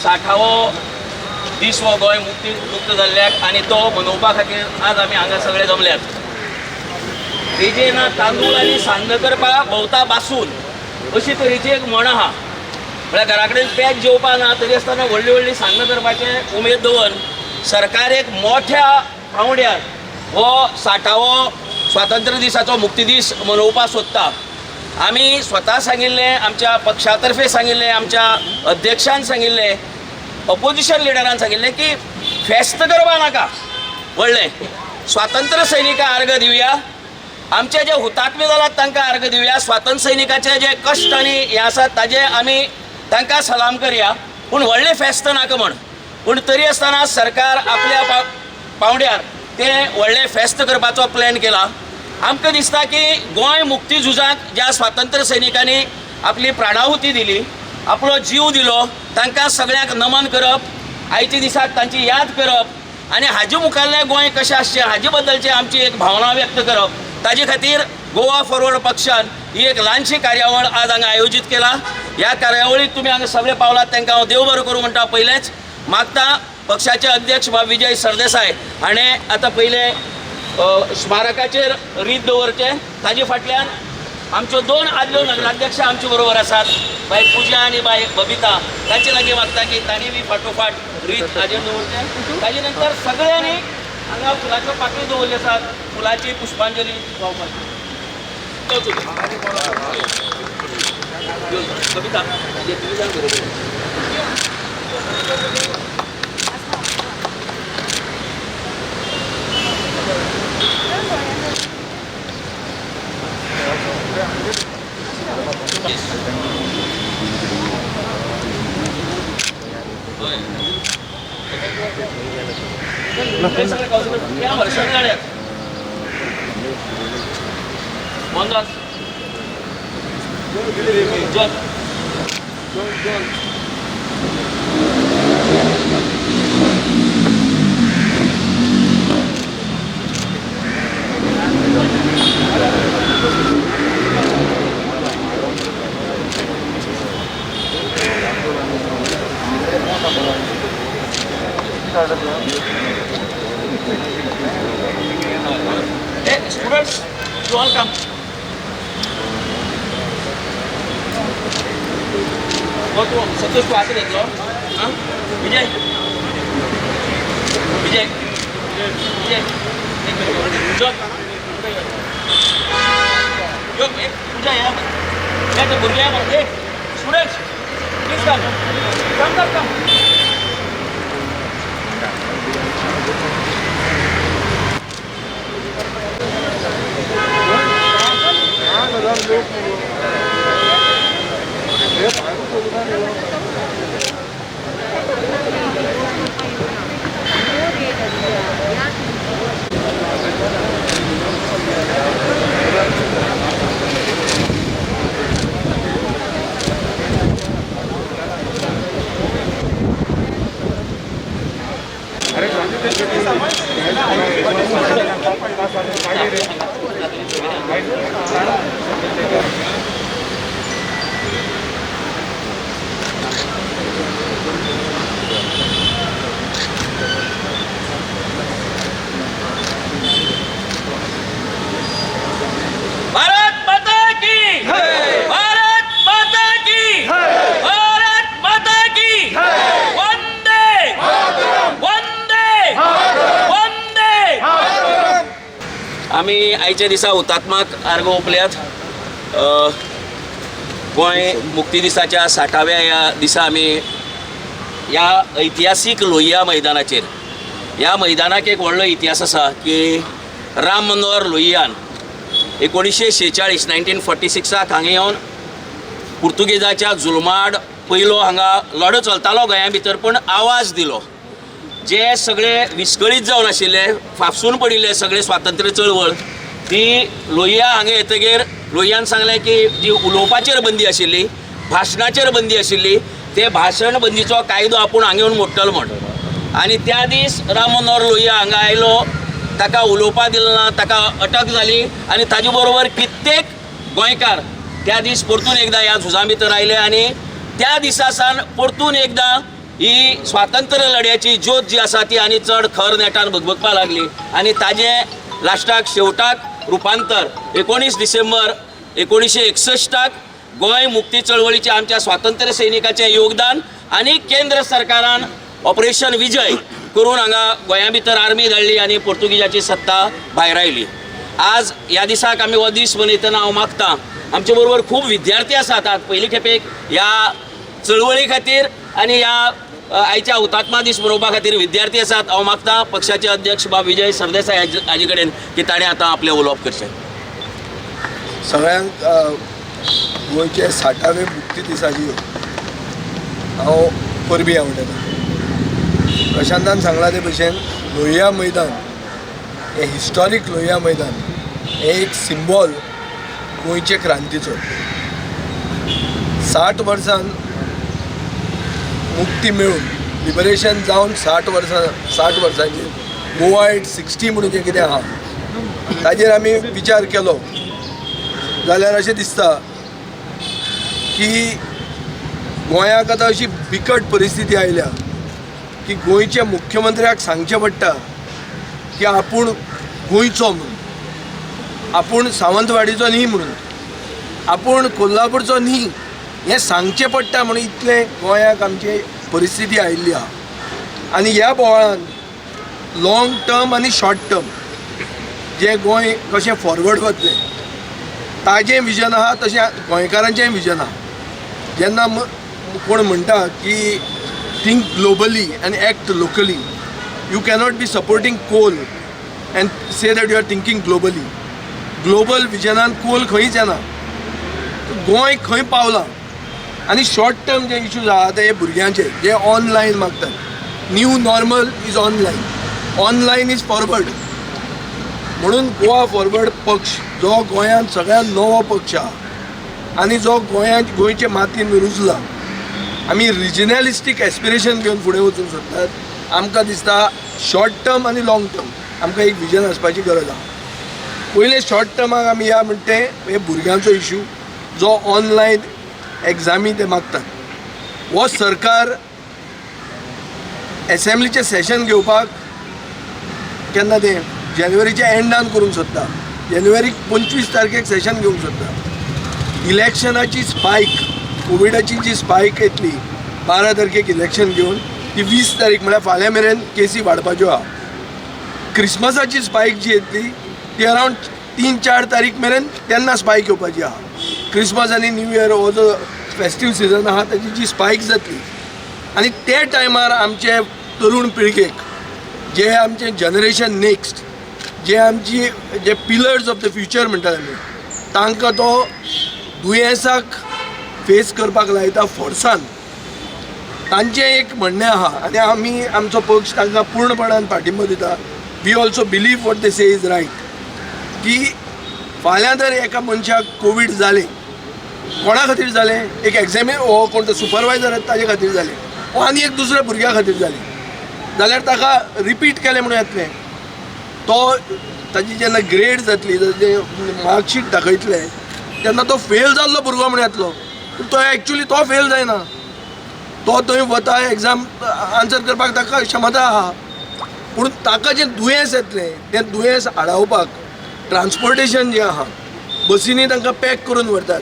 60वो दीस हो गोंय मुक्त जाल्ल्याक आनी तो मनोवपा खातीर आज आमी हांगा सगळे जमल्यात. रेजेन तांदूळ आनी सान्न करपाक भोंवता बासून अशी तरेची एक म्हण आहा. म्हळ्यार घरा कडेन पेज जेवपा ना तरी आसतना व्हडली व्हडली सान्न करपाचें उमेद दवरून सरकार एक मोठ्या पावंड्यार हो 60वो स्वातंत्र्य दिसाचो मुक्ती दीस मनोवपाक सोदता. आमी स्वता सांगिल्लें, आमच्या पक्षातर्फे सांगिल्लें, आमच्या अध्यक्षान सांगिल्लें, अपोजिशन लिडरान सांगिल्लें की फेस्त करपा नाका, व्हडलें स्वातंत्र्य सैनिकांक अर्घ दिवया, आमचे जे हुतात्मे जाल्यात तांकां अर्घ दिवया, स्वातंत्र्य सैनिकाचे जे कश्ट आनी हे आसात ताजे आमी तांकां सलाम करया, पूण व्हडलें फेस्त नाका म्हण. पूण तरी आसतना सरकार आपल्या पावंड्यार तें व्हडलें फेस्त करपाचो प्लॅन केला. आमकां दिसता की गोंय मुक्ती झुजाक ज्या स्वातंत्र्य सैनिकांनी आपली प्राणाहुती दिली, आपलो जीव दिलो, तांकां सगळ्यांक नमन करप, आयच्या दिसाक तांची याद करप आनी हाजे मुखाल्लें गोंय कशें आसचें हाजे बद्दलची आमची एक भावना व्यक्त करप. ताजे खातीर गोवा फॉरवर्ड पक्षान ही एक ल्हानशी कार्यावळ आज हांगा आयोजीत केला. ह्या कार्यावळीक तुमी हांगा सगळे पावलात तांकां हांव देव बरो करूं म्हणटा. पयलेंच मागता पक्षाचे अध्यक्ष बाब विजय सरदेसाय हाणें आतां पयले स्मारकाचेर रीत दवरचें. ताजे फाटल्यान आमच्यो 2 आदल्यो नगराध्यक्ष आमचे बरोबर आसात, बाय पुजा आनी बाय बबिता. तांचे लागीं मागता की तांणी बी फाटोफाट रीत हाजेर दवरचें. ताजे नंतर सगळ्यांनी हांगा फुलाच्यो पाकळी दवरल्यो आसात, फुलाची पुष्पांजली जावपाची. बबिता तुमी जाण बरोबर. Hey, students, you all come. Go to Santosh को आते देख लो. हाँ, विजय, विजय, विजय, जोन, यो, पूजा यार, मैं तो बुर्गिया मत दे. Students, please come, come. Bharat माता की जय, भारत माता की जय, भारत माता की जय, वंदे वंदे वंदे. आम्ही आयच्या दिसा हुतात्माक अर्घ ओंपल्यात. गोंय मुक्ती दिसाच्या 60व्या ह्या दिसा आमी ह्या ऐतिहासीक लोहिया मैदानाचेर, ह्या मैदानाक एक व्हडलो इतिहास आसा की राम मनोहर लोहियान 1946 1946 हांगा येवन पुर्तुगेजाच्या जुल्माड पयलो हांगा लढो चलतालो गोंया भितर, पूण आवाज दिलो. जे सगळे विस्कळीत जावन आशिल्ले, फाफसून पडिल्ले सगळे स्वातंत्र्य चळवळ, ती लोहिया हांगा येतगीर लोहियान सांगलें की जी उलोवपाचेर बंदी आशिल्ली, भाशणाचेर बंदी आशिल्ली, ते भाशण बंदीचो कायदो आपूण हांगा येवन मोडटलो म्हण. आनी त्या दीस राम मनोहर लोहिया हांगा आयलो ताका उलोवपा दिलें ना, ताका अटक जाली आनी ताजे बरोबर कित्येक गोंयकार त्या दीस परतून एकदां ह्या झुजा भितर आयले आनी त्या दिसा सावन परतून एकदां ही स्वातंत्र्य लढ्याची ज्योत जी आसा ती आनी चड खर नेटान भगभगपाक लागली आनी ताजें लास्टाक शेवटाक रुपांतर 19 डिसेंबर 1961 गोंय मुक्ती चळवळीचे आमच्या स्वातंत्र्य सैनिकाचें योगदान आनी केंद्र सरकारान ऑपरेशन विजय करून हांगा गोंया भितर आर्मी धाडली आनी पोर्तुगीजाची सत्ता भायर आयली. आज ह्या दिसाक आमी हो दीस मनयतना हांव मागतां आमचे बरोबर खूब विद्यार्थी आसात. पयली खेपेक ह्या चळवळी खातीर आनी ह्या आयच्या हुतात्मा दीस मनोवपा खातीर विद्यार्थी आसात. हांव मागतां पक्षाचे अध्यक्ष बाब विजय सरदेसाय हाजे कडेन की ताणें आतां आपलें उलोवप करचें. सगळ्यांक गोंयचे 60वे मुक्ती दिसाची हांव परबी आवडटा. प्रशांतान सांगला ते भशेन लोहिया मैदान हें हिस्टॉरीक लोहिया मैदान हें एक सिंबॉल गोंयचे क्रांतीचो. 60 वर्सान मुक्ती मेळून लिबरेशन जावन 60 वर्सांचेर गोवा एट 60 म्हणून जें कितें आहा ताजेर आमी विचार केलो जाल्यार अशें दिसता की गोंयाक आतां अशी बिकट परिस्थिती आयल्या की गोंयच्या मुख्यमंत्र्याक सांगचें पडटा की आपूण गोंयचो म्हणून, आपूण सावंतवाडीचो न्ही म्हणून, आपूण कोल्हापूरचो न्ही हें सांगचें पडटा म्हणून इतलें गोंयाक आमची परिस्थिती आयिल्ली आहा. आनी ह्या बोवाळान लाँग टर्म आनी शॉर्ट टर्म जें गोंय कशें फॉरवर्ड वतलें ताजें विजन आहा तशें गोंयकारांचेंय विजन आहा. जेन्ना कोण म्हणटा की think globally and act locally, you cannot be supporting coal and say that you are thinking globally. Global विजनान कोल खंयच येना. गोंय खंय पावलां आनी शॉर्ट टर्म जे इश्यूज आहा ते भुरग्यांचे जे ऑनलायन मागतात. New normal is online, online is forward. म्हणून गोवा फॉरवर्ड पक्ष जो गोंयांत सगळ्यात नवो पक्ष आहा आनी जो गोंयचे मातयेन रुजला, आमी रिजनलिस्टीक एस्पिरेशन घेवन फुडें वचूंक सोदतात. आमकां दिसता शॉर्ट टर्म आनी लाँग टर्म आमकां एक विजन आसपाची गरज आहा. पयले शॉर्ट टर्माक आमी या म्हणटे हे भुरग्यांचो इश्यू जो ऑनलायन एग्जामी ते मागतात. हो सरकार एसेंब्लीचें सेशन घेवपाक केन्ना तें जानेवारीच्या एंडान करूंक सोदता. जानेवारी 25 तारखेक सेशन घेवंक सोदता. इलेक्शनाची स्पायक, कोविडाची जी स्पायक येतली 12 तारखेक इलेक्शन घेवन ती 20 तारीख म्हळ्यार फाल्यां मेरेन केसी वाडपाच्यो आहा. क्रिसमसाची स्पायक जी येतली ती अरावंड 3-4 तारीख मेरेन तेन्ना स्पायक येवपाची आहा. क्रिसमस आनी न्यू इयर हो जो फेस्टीव सिजन आहा ताची जी स्पायक जातली आनी ते टायमार आमचे तरूण पिळगेक जे आमचे जनरेशन नेक्स्ट जे पिलर्स ऑफ द फ्युचर म्हणटात आमी तांकां तो दुयेंसाक फेस करपाक लायता फोर्सान. तांचें एक म्हणणें आहा आनी आमी आमचो पक्ष तांकां पूर्णपणान पाठिंबो दिता. We also believe what they say is right की फाल्यां जर एका मनशाक कोवीड जालें, कोणा खातीर जालें, एक एग्जामी हो कोण तो सुपरवायझर आसा ताजे खातीर जालें, वो आनी एक दुसऱ्या भुरग्या खातीर जालें जाल्यार ताका रिपीट केलें म्हणून येतलें. तो ताजी जेन्ना ग्रेड जातली, मार्कशीट दाखयतले तेन्ना तो फेल जाल्लो भुरगो म्हणून येतलो. पूण तो एक्चुली तो फेल जायना. तो थंय वता एग्जाम आन्सर करपाक ताका क्षमता आहा. पूण ताका जें दुयेंस येतलें तें दुयेंस आडावपाक ट्रान्सपोर्टेशन जें आहा, बसींनी तांकां पॅक करून व्हरतात,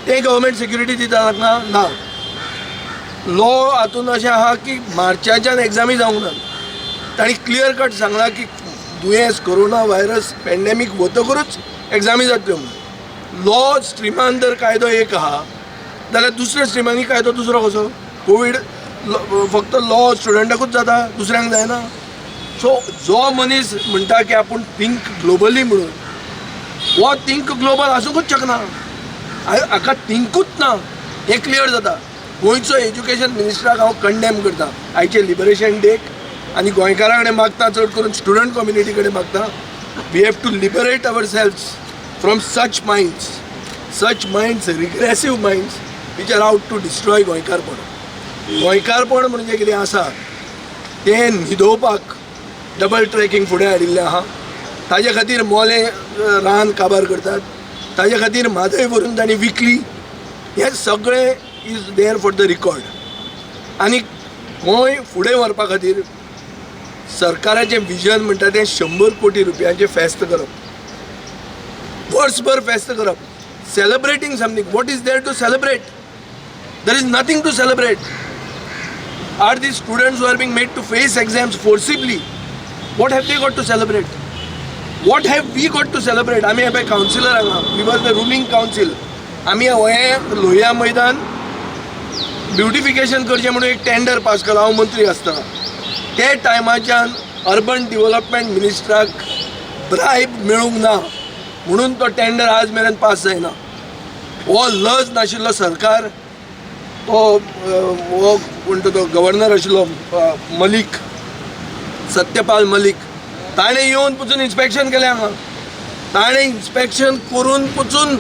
तें गव्हर्मेंट सिक्युरिटी दिता तांकां ना. लॉ हातून अशें आहा की मार्चाच्यान एग्जामी जावंक ना. तांणी क्लियर कट सांगलां की दुयेंस कोरोना व्हायरस पॅन्डेमीक वतकूच एग्जामी जातल्यो म्हणून. लॉ स्ट्रिमान जर कायदो एक आहा जाल्यार दुसऱ्या स्ट्रिमांनी कायदो दुसरो कसो? कोवीड फक्त लॉ स्टुडंटाकूच जाता, दुसऱ्यांक जायना. सो जो मनीस म्हणटा की आपूण थिंक ग्लोबली म्हणून, हो थिंक ग्लोबल आसूंकूच शकना. हाका थिंकूच ना हें क्लियर जाता. गोंयचो एज्युकेशन मिनिस्टराक हांव कंडेम करता आयचे लिबरेशन डेक आनी गोंयकारां कडेन मागता, चड करून स्टुडंट कम्युनिटी कडेन मागता, we have to liberate ourselves from such minds, regressive minds which are out to destroy गोंयकारपण. गोंयकारपण म्हणजे कितें आसा तें न्हिदोवपाक डबल ट्रॅकिंग फुडें हाडिल्लें आहा. ताजे खातीर मोले रान काबार करतात, ताजे खातीर म्हादय व्हरून तांणी विकली. हें सगळें is there for the record. आनी गोंय फुडें व्हरपा खातीर सरकाराचें विजन म्हणटा तें 100 कोटी रुपयांचें फेस्त करप, वर्सभर फेस्त करप, celebrating something. What is there to celebrate? There is nothing to celebrate. Are these students who are being made to face exams forcibly? What have they got to celebrate? What have we got to celebrate? आमी हे councillor हांगा, we were the ruling council. आमी हे लोहिया मैदान beautification करचें म्हणून एक tender pass केलो हांव मंत्री आसतना. ते टायमाच्यान अर्बन डेव्हलपमेंट मिनिस्टराक ब्रायब मेळूंक ना म्हणून तो टेंडर आज मेरेन पास जायना. हो लज नाशिल्लो सरकार, तो म्हणटा तो गव्हर्नर आशिल्लो मलीक, सत्यपाल मलीक, ताणें येवन पचून इन्स्पेक्शन केलें हांगा. ताणें इन्स्पेक्शन करून पचून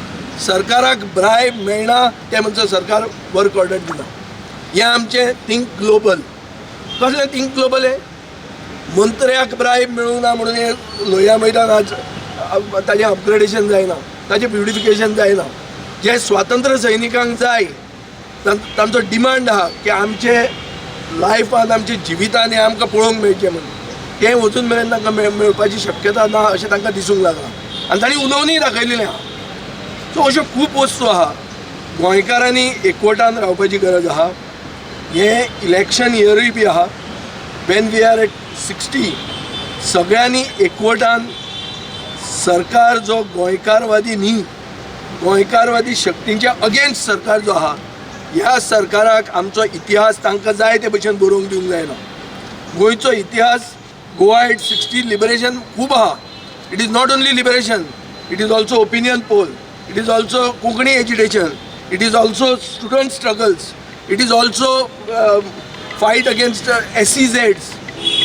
सरकाराक ब्रायब मेळना तें म्हणचो सरकार वर्क ऑर्डर दिना. हें आमचें थिंक ग्लोबल. कसलें थिंक ग्लोबल हें? मंत्र्याक ब्रायब मेळूंक ना म्हणून हें लोहिया मैदान आज ताजें अपग्रेडेशन जायना, ताजें ब्युटिफिकेशन जायना. जें स्वातंत्र्य सैनिकांक जाय, तांचो डिमांड आहा की आमचे लायफान, आमच्या जिवितान हें आमकां पळोवंक मेळचें म्हणून, तें वचून मेरेन तांकां मेळपाची शक्यता ना अशें तांकां दिसूंक लागलां. आनी तांणी उलोवनूय दाखयलेलें आहा. सो अश्यो खूब वस्तू आहा. गोंयकारांनी एकवटान रावपाची गरज आहा. हें इलेक्शन इयरूय बी आहा. वेन वी आर एट 60 सगळ्यांनी एकवटान सरकार जो गोंयकारवादी न्ही, गोंयकारवादी शक्तींच्या अगेन्स्ट सरकार जो आहा, ह्या सरकाराक आमचो इतिहास तांकां जाय ते भशेन बरोवंक दिवंक जायना. गोंयचो इतिहास, गोवा एट 60 लिबरेशन खूब आहा. It is not only liberation, it is also opinion poll, it is also Konkani education, it is also student struggles, it is also fight against SEZs,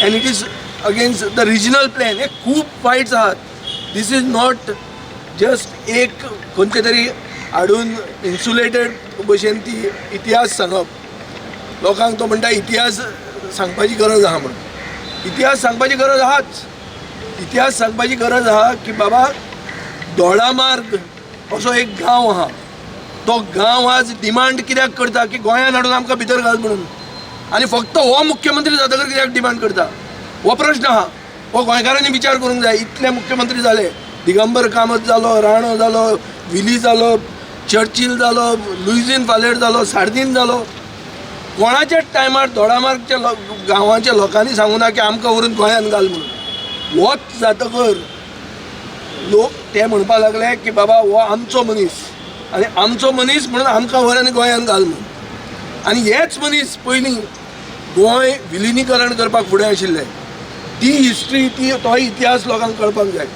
end it is against the regional plan. हे खूब fights आहात. This is not just एक खंयचे तरी हाडून insulated भशेन ती इतिहास सांगप. लोकांक तो म्हणटा इतिहास सांगपाची गरज आहा म्हणून. इतिहास सांगपाची गरज आहाच. इतिहास सांगपाची गरज आहा की बाबा दोडामार्ग असो एक गांव आहा, तो गांव आज डिमांड कित्याक करता की गोंयान हाडून आमकां भितर घाल म्हणून, आनी फक्त हो मुख्यमंत्री जातकर कित्याक डिमांड करता, हो प्रश्न आहा. हो गोंयकारांनी विचार करूंक जाय. इतले मुख्यमंत्री जाले, दिगंबर कामत जालो, राणो जालो, विली जालो, चर्चिल जालो, लुईजीन फालेर जालो, सार्दीन जालो. कोणाच्याच टायमार दोडामार्गच्या गांवांच्या लोकांनी सांगूं ना की आमकां व्हरून गोंयान घाल म्हणून. होच जातकर लोक ते म्हणपाक लागले की बाबा हो आमचो मनीस, आनी आमचो मनीस म्हणून आमकां व्हरून गोंयान घाल म्हणून. आनी हेच मनीस पयलीं गोंय विलिनीकरण करपाक फुडें आशिल्ले. ती हिस्ट्री, तो इतिहास लोकांक कळपाक जाय.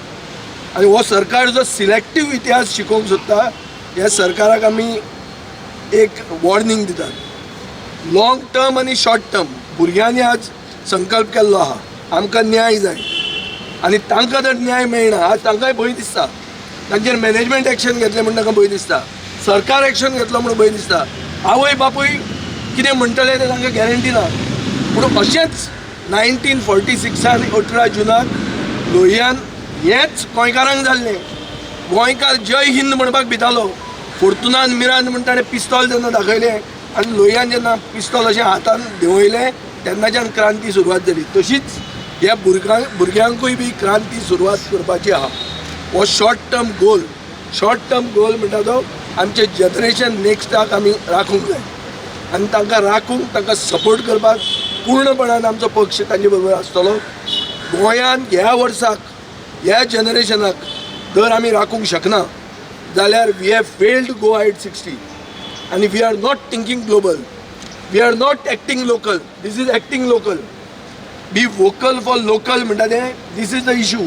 आनी हो सरकार जो सिलेक्टीव इतिहास शिकोवंक सोदता, ह्या सरकाराक आमी एक वॉर्निंग दितात. लॉंग टर्म आनी शॉर्ट टर्म भुरग्यांनी आज संकल्प केल्लो आहा आमकां न्याय जाय, आनी तांकां जर न्याय मेळना, आज तांकांय भंय दिसता. तांचेर मॅनेजमेंट एक्शन घेतलें म्हणून तांकां भंय दिसता, सरकार एक्शन घेतलो म्हणून भंय दिसता. आवय बापूय कितें म्हणटले तें तांकां गॅरंटी ना. पूण अशेंच 1946 18 जुनाक लोहियान हेंच गोंयकारांक जाल्लें. गोंयकार जय हिंद म्हणपाक भितालो. फोर्तुनान मिरान म्हण ताणें पिस्तॉल जेन्ना दाखयलें आनी लोहियान जेन्ना पिस्तॉल अशें हातान देंवयलें, तेन्नाच्यान क्रांती सुरवात जाली. तशीच ह्या भुरग्यांकूय बी क्रांती सुरवात करपाची आहा. हो short term goal. Short term goal म्हणटा तो आमचें जनरेशन नेक्स्टाक आमी राखूंक जाय, आनी तांकां राखूंक, तांकां सपोर्ट करपाक पूर्णपणान आमचो पक्ष तांचे बरोबर आसतलो. गोंयान ह्या वर्साक, ह्या जनरेशनाक जर आमी राखूंक शकना जाल्यार we have failed Goa at 60. आनी we are not thinking global, we are not acting local. This is acting local. Be vocal for local म्हणटा तें, दीस इज द इशू.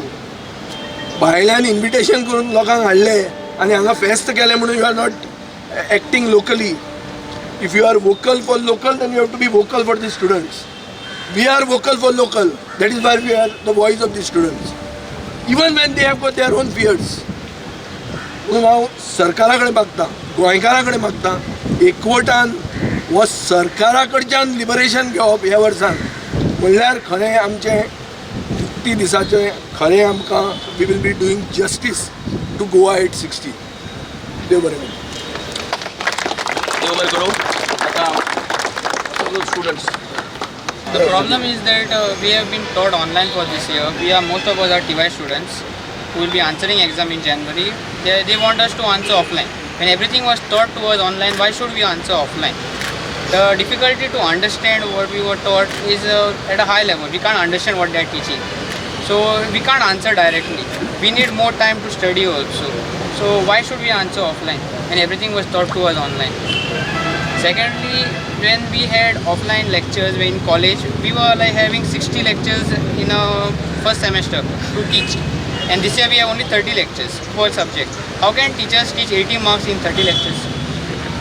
भायल्यान इन्विटेशन करून लोकांक हाडलें आनी हांगा फेस्त केलें म्हणून you are not acting locally. If you are vocal for local then you have to be vocal for the students. We are vocal for local. That is why we are the voice of the students, even when they have got their own fears. म्हणून हांव सरकारा कडेन मागतां, गोंयकारा कडेन मागतां, एकवटान हो सरकारा कडच्यान लिबरेशन घेवप ह्या वर्सान. म्हणल्यार खरें आमचें 60 दिसाचे खरें आमकां we will be doing justice to Goa at 60. देव बरें करूं. देव बरें करूं. आता students. The problem is that we have been taught online for this year. Most of us are TY students who will be answering exam in January. They want us to answer offline. When everything was taught to us online, why should we answer offline? The difficulty to understand what we were taught is at a high level. We can't understand what they are teaching. So we can't answer directly. We need more time to study also. So why should we answer offline when everything was taught to us online? Secondly, when we had offline lectures in college, we were like having 60 lectures in a first semester to teach. And this year we have only 30 lectures per subject. How can teachers teach 80 marks in 30 lectures?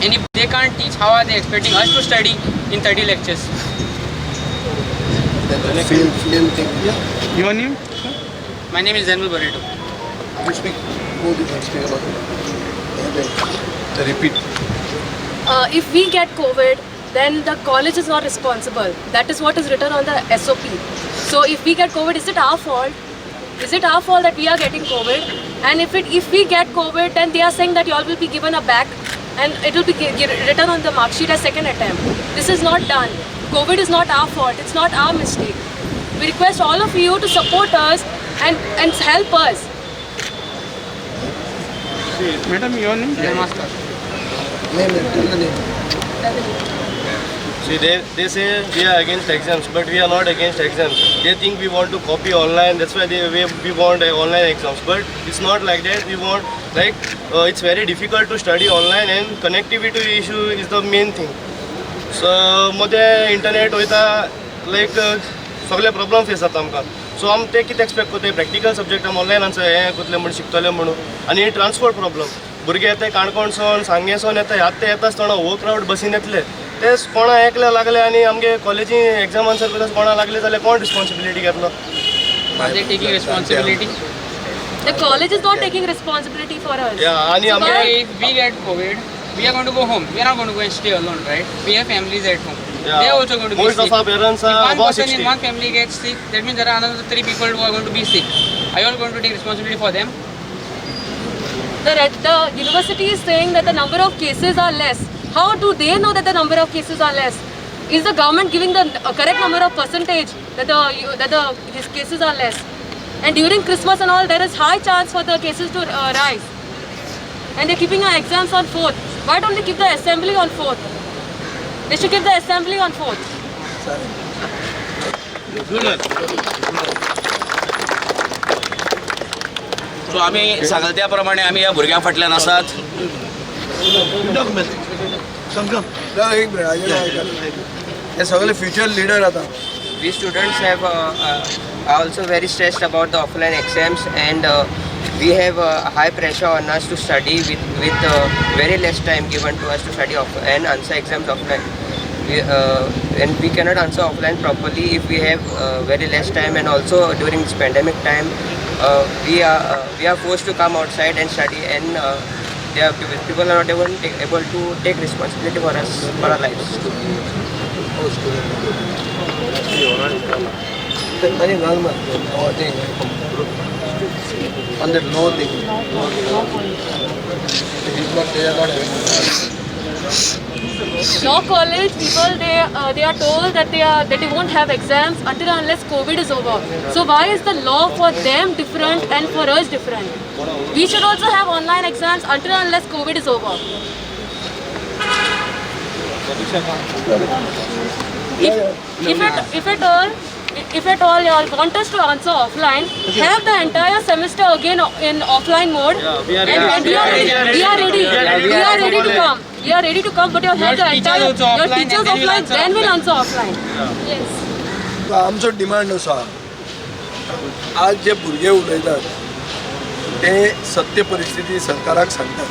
And if they can't teach, how are they expecting us to study in 30 lectures? Fail thing. Yeah. Your name? My name is Zenmul Barreto. You speak. Both you can speak about it. Repeat. If we get COVID, then the college is not responsible. That is what is written on the SOP. So if we get COVID, is it our fault? Is it our fault that we are getting COVID? And if we get COVID, then they are saying that you all will be given a back and it will be written on the mark sheet as second attempt. This is not done. COVID is not our fault. It's not our mistake. We request all of you to support us and help us. Madam, your name? Namaskar. Name it. Tell the name. See, they say we are against exams, but we are not against exams. They think we want to copy online, that's why we want online exams. But it's not like that. We want, it's very difficult to study online, and connectivity issue is the main thing. So, मध्ये internet वयता सगळे problem face जाता आमकां. So आम ते कितें expect करता practical subject आमी ऑनलायन आमचं हें करतले म्हणून शिकतले म्हणून. आनी ट्रान्सपोर्ट प्रॉब्लम. भुरगे येता काणकोणसून सांगेसून येता आतां येता आसतना हो क्रावड बसीन येतले. ते कोणा एकल्या लागले आनी आमगे कॉलेजी एग्जाम आन्सर करता कोणा लागले जाल्यार कोण रिस्पॉन्सिबिलिटी घेतलो? Are they taking responsibility? The college is not taking responsibility for us. आनी Okay, आमगे if we get COVID, we are going to go home. We are not going to go and stay alone, right? We have families at home. They are also going to be most sick. of our parents If are one above person 60. in one family gets sick, that means there are another 3 people who are going to be sick. Are you all going to take responsibility for them? The university is saying that the number of cases are less. How do they know that the number of cases are less? Is the government giving the correct number of percentage that these cases are less? And during Christmas and all, there is high chance for the cases to rise. And they're keeping our exams on 4th. Why don't they keep the assembly on 4th? They should keep the assembly on 4th. So आम्ही सांगले त्या प्रमाणे आम्ही या भुरग्यां फाटल्यान आसात. एक मिनिट. हे सगळे फ्युचर लिडर आता. We students have are also very stressed about the offline exams, and we have high pressure on us to study with very less time given to us to study and answer exams offline. And we cannot answer offline properly if we have very less time, and also during this pandemic time we are forced to come outside and study, and people are not able to take responsibility for us, for our lives. आणि घाल मग on that law thing. Law college people, they are told that they won't have exams until and unless COVID is over. So why is the law for them different and for us different? We should also have online exams until and unless COVID is over. If at all you all want us to answer offline, have the entire semester again in offline mode. we are And we are ready. We are ready to come. We are ready to come, but you have the teachers entire also your offline, teachers and then we'll offline, answer then we'll answer offline. Yes. आमचो demand आसा. आज जे भुरगे उलयतात ते सत्य परिस्थिती सरकाराक सांगतात.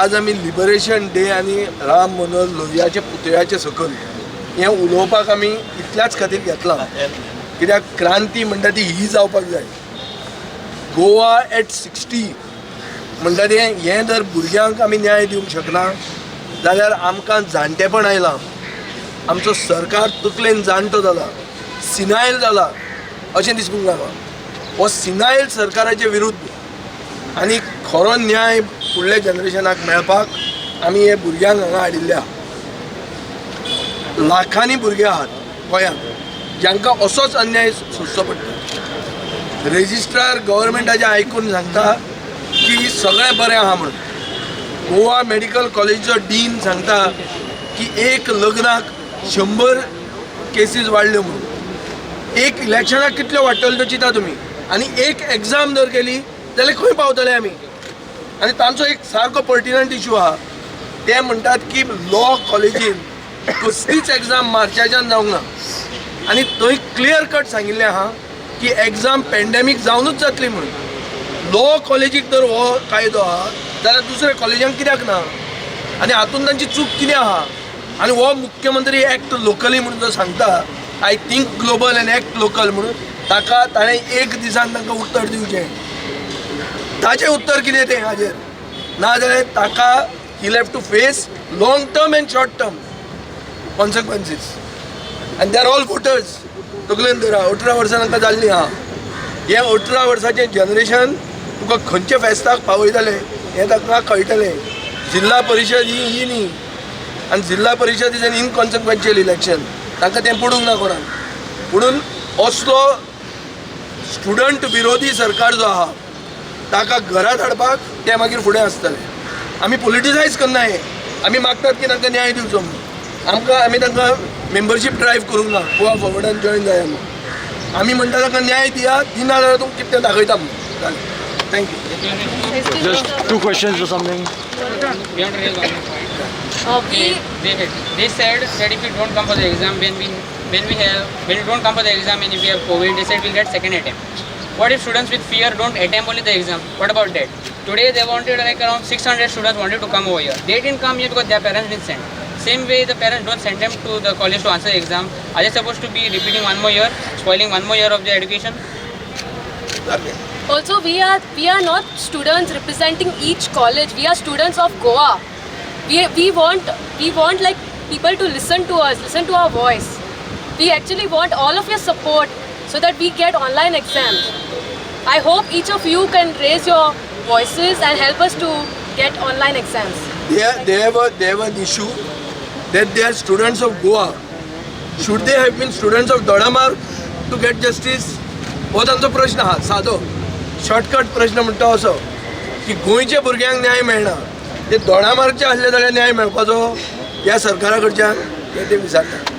आज आमी लिबरेशन डे आनी राम मनोहर लोहियाचे पुतळ्याचे सकयल हें उलोवपाक आमी इतल्याच खातीर घेतलां कित्याक क्रांती म्हणटा ती ही जावपाक जाय. गोवा एट 60 म्हणटा तें हें जर भुरग्यांक आमी न्याय दिवंक शकना जाल्यार आमकां जाणटेपण आयलां. आमचो सरकार तकलेन जाणटो जाला, सिनायल जाला. अशें दिसूंक लागला. हो सिनायल सरकाराचे विरुद्ध आनी खरो न्याय फुडल्या जनरेशनाक मेळपाक आमी हे भुरग्यांक हांगा हाडिल्ले आहा. लाखांनी भुरगे आहात गोंयांत जांकां असोच अन्याय सोंसचो पडटा. रेजिस्ट्रार गव्हर्मेंटाचें आयकून सांगता की सगळें बरें आहा म्हणून. गोवा मेडिकल कॉलेजीचो डीन सांगता की एक लग्नाक 100 केसीस वाडल्यो म्हणून. एक इलेक्शनाक कितल्यो वाडटल्यो तो चिंता तुमी. आनी एक एग्जाम जर केली जाल्यार खंय पावतले आमी. आनी तांचो एक सारको पर्टिनंट इशू आहा. ते म्हणटात की लॉ कॉलेजीन कसलीच एग्जाम मार्चाच्यान जावंक ना. आनी थंय क्लियर कट सांगिल्लें आहा की एग्जाम पॅन्डेमीक जावनूच जातली म्हणून. लॉ कॉलेजीक जर हो कायदो आहा जाल्यार दुसऱ्या कॉलेजांक कित्याक ना. आनी हातूंत तांची चूक कितें आहा. आनी हो मुख्यमंत्री एक्ट लोकली म्हणून जो सांगता I think global end act local म्हणून ताका ताणें एक दिसान तांकां उत्तर दिवचें. ताचें उत्तर कितें तें हाजेर नाजाल्यार ताका he have to face long term and short term consequences. आनी दे आर ऑल वोटर्स. तकलेन धरा 18 वर्सां तांकां जाल्लीं आहा. हे 18 वर्साचें जनरेशन तुका खंयच्या फेस्ताक पावयतले हें ताका कळटलें. जिल्ला परिशद ही न्ही. आनी जिल्ला परिशद इज एन इनकॉन्सिक्वेन्शियल इलेक्शन. तांकां तें पडूंक ना कोणाक. म्हणून असलो स्टुडंट विरोधी सरकार जो आहा ताका घरा धाडपाक ते मागीर फुडें आसतले. आमी पॉलिटिसायज करना हें. आमी मागतात की तांकां न्याय दिवचो म्हणून. आमी तांकां मेंबरशीप ड्रायव्ह करूंक ना गोवा फॉरवर्डान जॉयन जाया म्हणून. आमी म्हणटा तांकां न्याय दिया. दिना जाल्यार तुमकां कितें दाखयता म्हणून. जालें. Thank you. Just 2 questions or something. We want to raise one more point. They said that if you don't come for the exam when you don't come for the exam and if we have COVID, they said we'll get second attempt. What if students with fear don't attempt only the exam? What about that? Today they wanted like around 600 students wanted to come over here. They didn't come here because their parents didn't send. Same way the parents don't send them to the college to answer the exam. Are they supposed to be repeating one more year, spoiling one more year of their education? Also, we are not students representing each college. We are students of Goa. We want like people to listen to us, listen to our voice. We actually want all of your support so that we get online exams. I hope each of you can raise your voices and help us to get online exams. They have an issue that they are students of Goa. Should they have been students of Dodamar to get justice? हो तांचो प्रश्न आहा सादो shortcut प्रश्न म्हणटा असो की गोंयच्या भुरग्यांक न्याय मेळना. ते दोडामार्गचे आसले जाल्यार न्याय मेळपाचो ह्या सरकारा कडच्यान ते विचारतात.